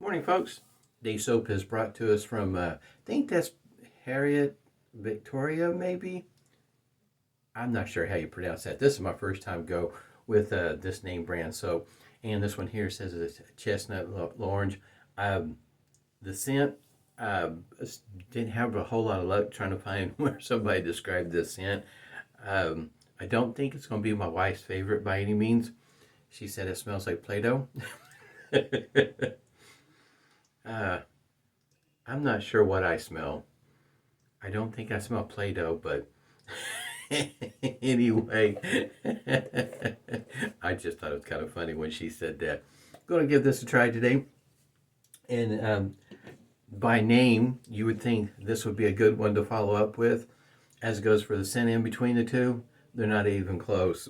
Morning, folks. Today's soap is brought to us from, I think that's Harriet Victoria, maybe? I'm not sure how you pronounce that. This is my first time go with this name brand soap. And this one here says it's chestnut orange. The scent, didn't have a whole lot of luck trying to find where somebody described this scent. I don't think it's going to be my wife's favorite by any means. She said it smells like Play-Doh. I'm not sure what I smell. I don't think I smell Play-Doh, but anyway, I just thought it was kind of funny when she said that. I'm going to give this a try today. And by name, you would think this would be a good one to follow up with. As it goes for the scent in between the two, they're not even close.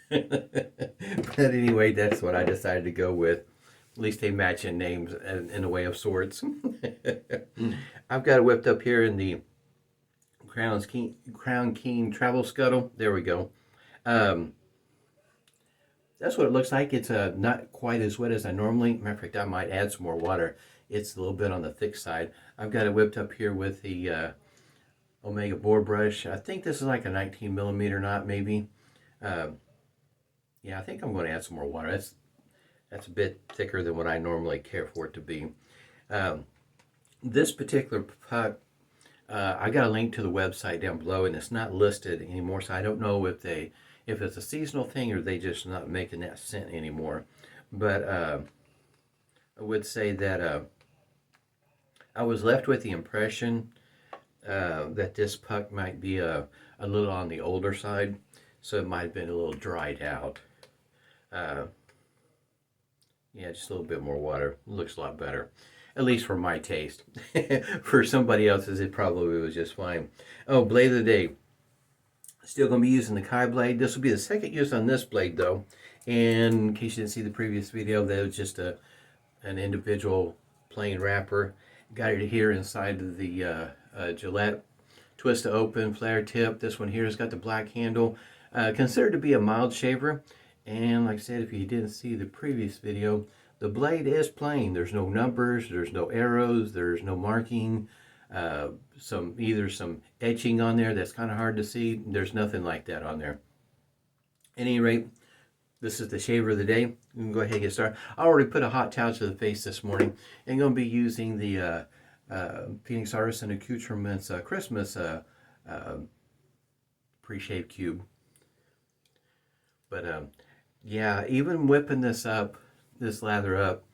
But anyway, that's what I decided to go with. At least they match in names in a way of sorts. I've got it whipped up here in the Crown King Travel Scuttle. There we go. That's what it looks like. It's not quite as wet as I normally. Matter of fact, I might add some more water. It's a little bit on the thick side. I've got it whipped up here with the Omega Boar Brush. I think this is like a 19 millimeter knot, maybe. Yeah, I think I'm going to add some more water. That's a bit thicker than what I normally care for it to be. This particular puck, I got a link to the website down below, and it's not listed anymore, so I don't know if it's a seasonal thing or they just not making that scent anymore. But I would say that I was left with the impression that this puck might be a little on the older side, so it might have been a little dried out. Yeah, just a little bit more water. It looks a lot better. At least for my taste. For somebody else's, it probably was just fine. Oh, blade of the day. Still going to be using the Kai blade. This will be the second use on this blade, though. And in case you didn't see the previous video, that was just an individual plain wrapper. Got it here inside of the Gillette twist to open flare tip. This one here has got the black handle. Considered to be a mild shaver. And like I said, if you didn't see the previous video, the blade is plain. There's no numbers, there's no arrows, there's no marking, either some etching on there that's kind of hard to see. There's nothing like that on there. At any rate, this is the shaver of the day. You can go ahead and get started. I already put a hot towel to the face this morning. I'm going to be using the Phoenix Artisan Accoutrements Christmas Preshave cube. But yeah, even whipping this lather up,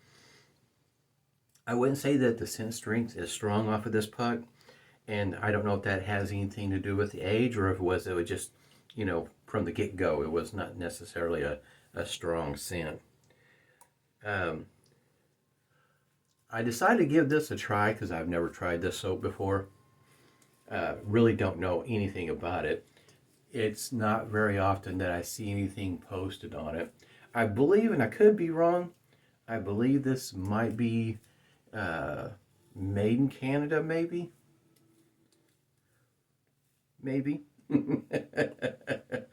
I wouldn't say that the scent strength is strong off of this puck. And I don't know if that has anything to do with the age or if it was just, from the get-go, it was not necessarily a strong scent. I decided to give this a try because I've never tried this soap before. Really don't know anything about it. It's not very often that I see anything posted on it. I believe, and I could be wrong, I believe this might be made in Canada, maybe? Maybe. At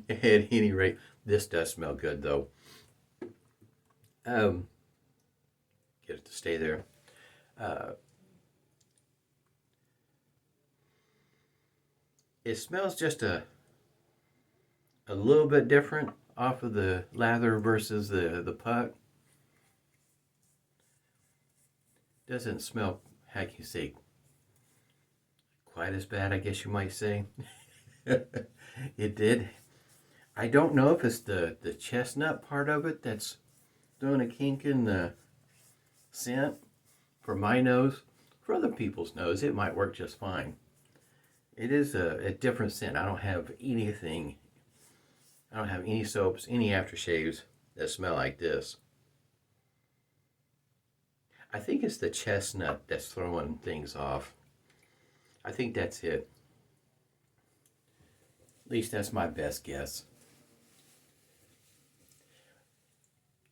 any rate, this does smell good, though. Get it to stay there. It smells just a little bit different off of the lather versus the puck. Doesn't smell, how can you say, quite as bad, I guess you might say. It did. I don't know if it's the chestnut part of it that's throwing a kink in the scent. For my nose, for other people's nose, it might work just fine. It is a different scent. I don't have anything. I don't have any soaps, any aftershaves that smell like this. I think it's the chestnut that's throwing things off. I think that's it. At least that's my best guess.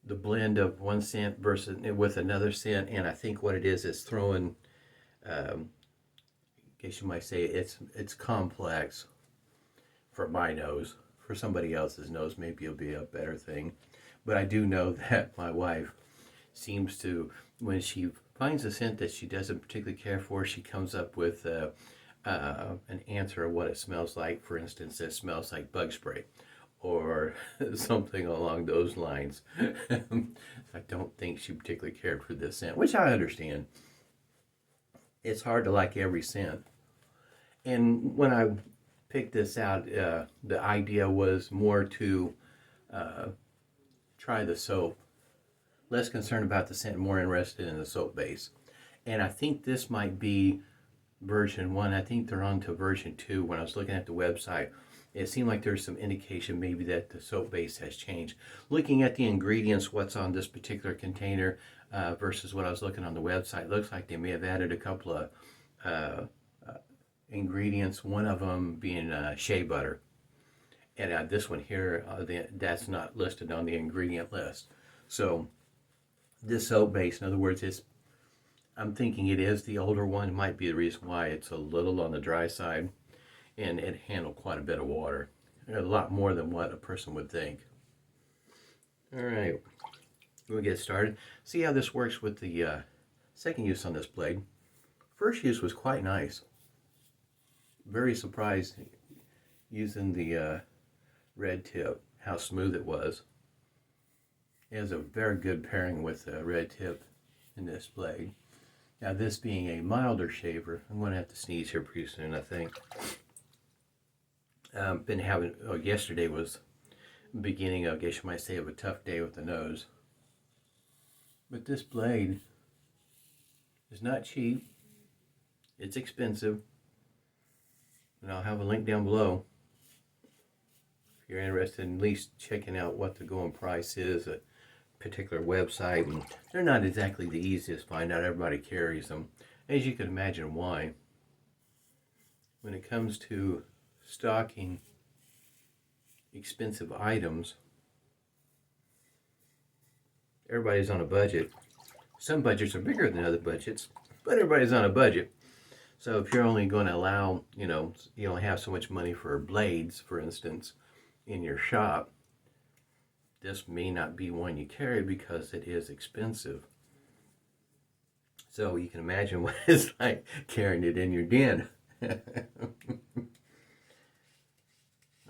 The blend of one scent versus with another scent, and I think what it is throwing, I guess you might say it's complex for my nose. For somebody else's nose, maybe it'll be a better thing. But I do know that my wife, seems to, when she finds a scent that she doesn't particularly care for, she comes up with an answer of what it smells like. For instance, it smells like bug spray or something along those lines. I don't think she particularly cared for this scent, which I understand. It's hard to like every scent. And when I picked this out, the idea was more to try the soap. Less concerned about the scent, more interested in the soap base. And I think this might be version 1. I think they're on to version 2. When I was looking at the website, it seemed like there's some indication maybe that the soap base has changed. Looking at the ingredients, what's on this particular container versus what I was looking on the website, looks like they may have added a couple of ingredients, one of them being shea butter. And this one here, that's not listed on the ingredient list. So this soap base, in other words, I'm thinking it is the older one. It might be the reason why it's a little on the dry side, and it handled quite a bit of water, a lot more than what a person would think. All right, we'll get started. See how this works with the second use on this blade. First use was quite nice. Very surprised using the red tip, how smooth it was. It has a very good pairing with the red tip in this blade. Now this being a milder shaver, I'm going to have to sneeze here pretty soon, I think. Yesterday was the beginning, I guess you might say, of a tough day with the nose. But this blade is not cheap. It's expensive. And I'll have a link down below if you're interested in at least checking out what the going price is, a particular website. And they're not exactly the easiest to find out. Everybody carries them, as you can imagine why. When it comes to stocking expensive items, everybody's on a budget. Some budgets are bigger than other budgets, but everybody's on a budget. So if you're only going to allow, you don't have so much money for blades, for instance, in your shop, this may not be one you carry because it is expensive. So you can imagine what it's like carrying it in your den.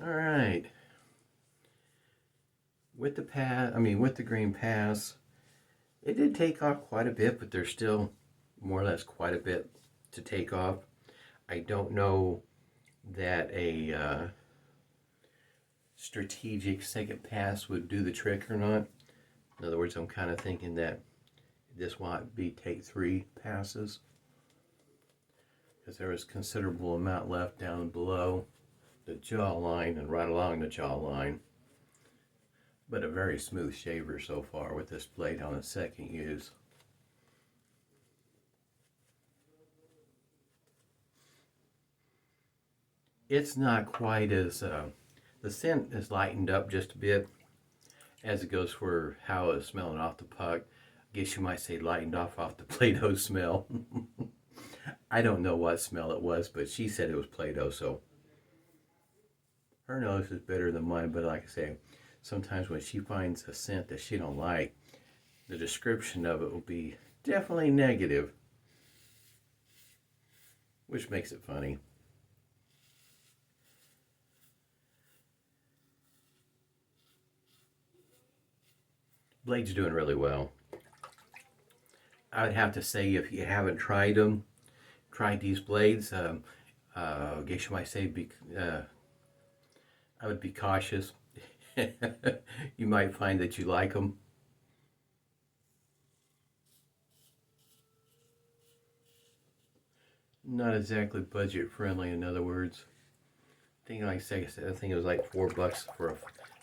All right. With the green pass, it did take off quite a bit, but there's still more or less quite a bit to take off. I don't know that a strategic second pass would do the trick or not. In other words, I'm kind of thinking that this might be take 3 passes, because there was considerable amount left down below the jawline and right along the jawline. But a very smooth shaver so far with this blade on its second use. It's not quite as, the scent is lightened up just a bit as it goes for how it's smelling off the puck. I guess you might say lightened off the Play-Doh smell. I don't know what smell it was, but she said it was Play-Doh, so her nose is better than mine. But like I say, sometimes when she finds a scent that she don't like, the description of it will be definitely negative, which makes it funny. Blade's doing really well. I would have to say, if you haven't tried these blades, I guess you might say I would be cautious. You might find that you like them. Not exactly budget friendly, in other words. I think, like I said, I think it was like $4 for a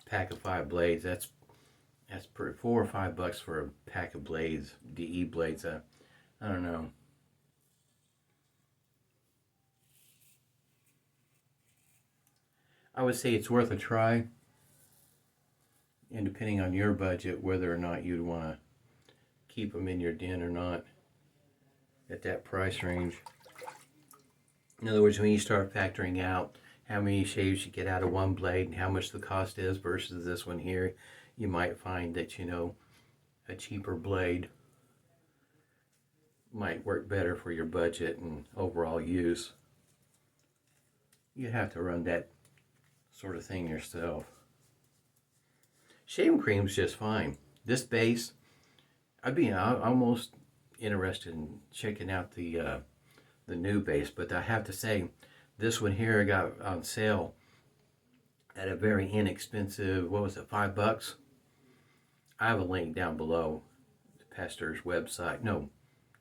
pack of 5 blades. That's $4 or $5 for a pack of blades, DE blades. I don't know. I would say it's worth a try, and depending on your budget, whether or not you'd want to keep them in your den or not at that price range. In other words, when you start factoring out how many shaves you get out of one blade and how much the cost is versus this one here, you might find that, a cheaper blade might work better for your budget and overall use. You have to run that sort of thing yourself. Shaving cream's just fine. This base, I'd be almost interested in checking out the new base, but I have to say, this one here I got on sale at a very inexpensive, what was it, $5? I have a link down below, Pastor's website. No,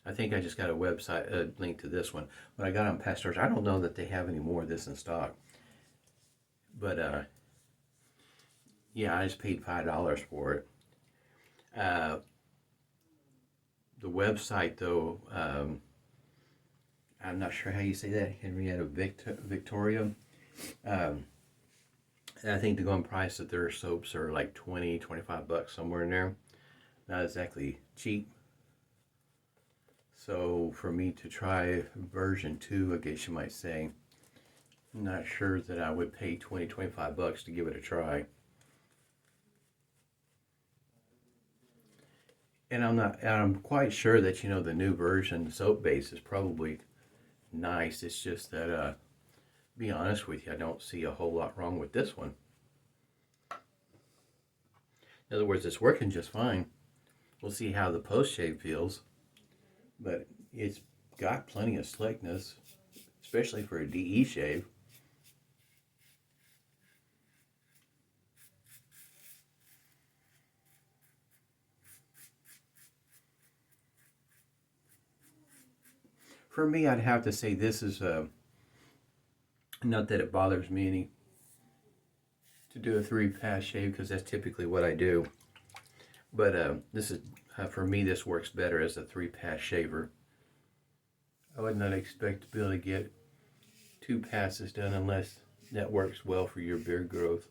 I think I just got a website, a link to this one. But I got on Pastor's. I don't know that they have any more of this in stock. But, yeah, I just paid $5 for it. The website, though, I'm not sure how you say that, Henrietta Victoria. I think the going price of their soaps are like $20-25, somewhere in there. Not exactly cheap. So for me to try version 2, I guess you might say, I'm not sure that I would pay $20-25 to give it a try. And I'm quite sure that, you know, the new version soap base is probably nice. It's just that, to be honest with you, I don't see a whole lot wrong with this one. In other words, it's working just fine. We'll see how the post shave feels, but it's got plenty of slickness, especially for a DE shave. For me, I'd have to say this is not that it bothers me any to do a 3-pass shave, because that's typically what I do. But this is for me, this works better as a 3-pass shaver. I would not expect to be able to get 2 passes done unless that works well for your beard growth.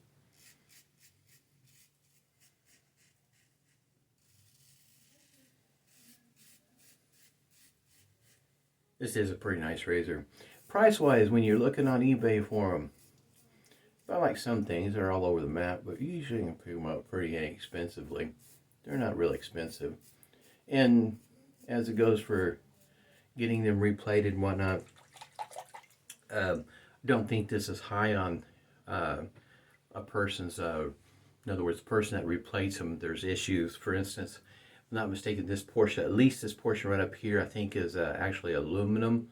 This is a pretty nice razor. Price-wise, when you're looking on eBay for them, I like some things, they're all over the map, but you usually can pick them up pretty inexpensively. They're not really expensive. And as it goes for getting them replated and whatnot, don't think this is high on a person's, in other words, the person that replates them, there's issues. For instance, if I'm not mistaken, this portion, at least this portion right up here, I think is actually aluminum.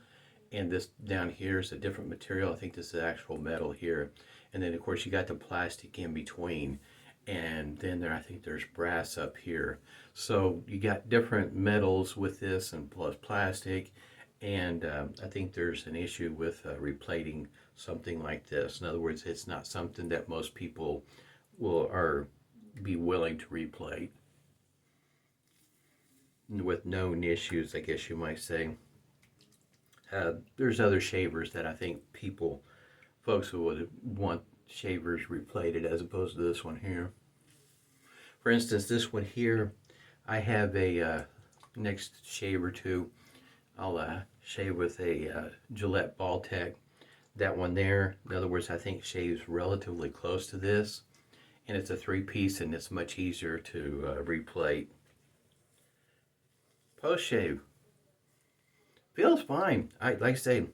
And this down here is a different material. I think this is actual metal here. And then, of course, you got the plastic in between. And then there, I think there's brass up here. So you got different metals with this and plus plastic. And I think there's an issue with replating something like this. In other words, it's not something that most people will be willing to replate with known issues, I guess you might say. There's other shavers that I think folks who would want shavers replated as opposed to this one here. For instance, this one here, I have a next shave or two, I'll shave with a Gillette Ball Tech. That one there, in other words, I think shaves relatively close to this, and it's a 3-piece and it's much easier to replate. Post shave feels fine. Like I say,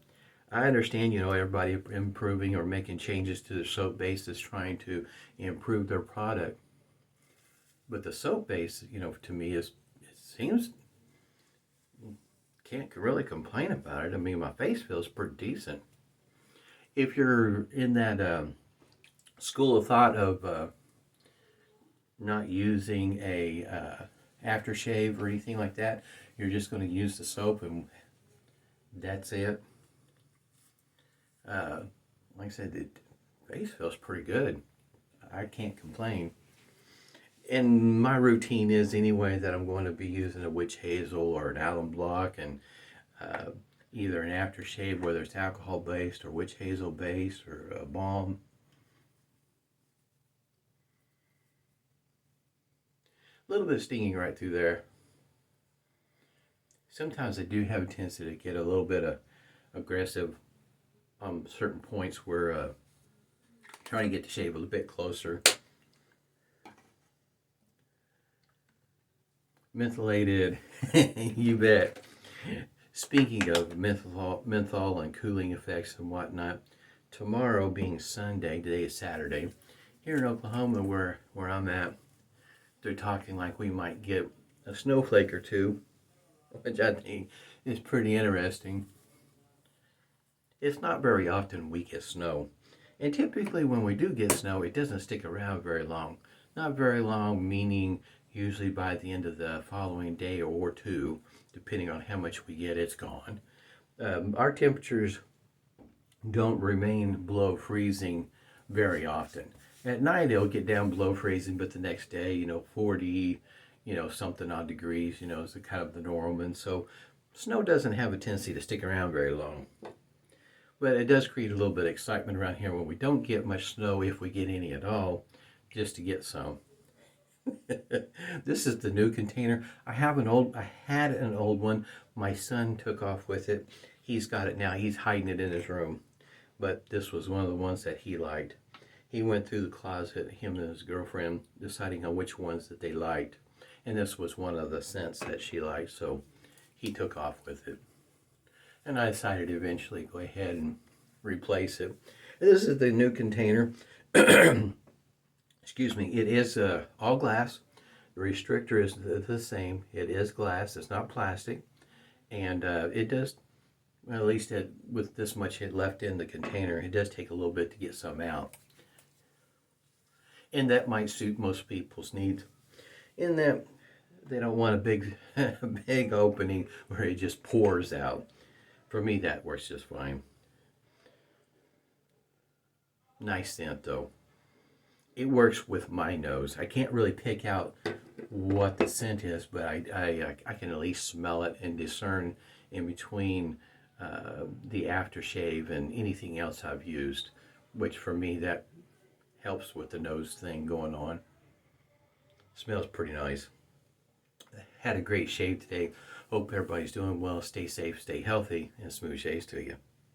I understand, you know, everybody improving or making changes to the soap base is trying to improve their product. But the soap base, you know, to me it seems, can't really complain about it. I mean, my face feels pretty decent. If you're in that school of thought of not using a aftershave or anything like that, you're just going to use the soap and that's it. Like I said, the face feels pretty good. I can't complain. And my routine is anyway that I'm going to be using a witch hazel or an alum block, and either an aftershave, whether it's alcohol based or witch hazel based or a balm. A little bit of stinging right through there. Sometimes I do have a tendency to get a little bit aggressive on certain points where trying to get the shave a little bit closer. Mentholated, you bet. Speaking of menthol and cooling effects and whatnot, tomorrow being Sunday, today is Saturday, here in Oklahoma where I'm at, they're talking like we might get a snowflake or two, which I think is pretty interesting. It's not very often we get snow. And typically when we do get snow, it doesn't stick around very long. Not very long, meaning usually by the end of the following day or two, depending on how much we get, it's gone. Our temperatures don't remain below freezing very often. At night it'll get down below freezing, but the next day, 40, something odd degrees, is the kind of the norm. And so snow doesn't have a tendency to stick around very long. But it does create a little bit of excitement around here when we don't get much snow, if we get any at all, just to get some. This is the new container. I had an old one. My son took off with it. He's got it now. He's hiding it in his room. But this was one of the ones that he liked. He went through the closet, him and his girlfriend, deciding on which ones that they liked. And this was one of the scents that she liked, so he took off with it. And I decided to eventually go ahead and replace it. This is the new container. Excuse me. It is all glass. The restrictor is the same. It is glass. It's not plastic. And it does, well, at least with this much left in the container, it does take a little bit to get some out. And that might suit most people's needs, in that they don't want a big, big opening where it just pours out. For me, that works just fine. Nice scent, though. It works with my nose. I can't really pick out what the scent is, but I can at least smell it and discern in between the aftershave and anything else I've used, which for me, that helps with the nose thing going on. Smells pretty nice. Had a great shave today. Hope everybody's doing well. Stay safe, stay healthy, and smooth shaves to you.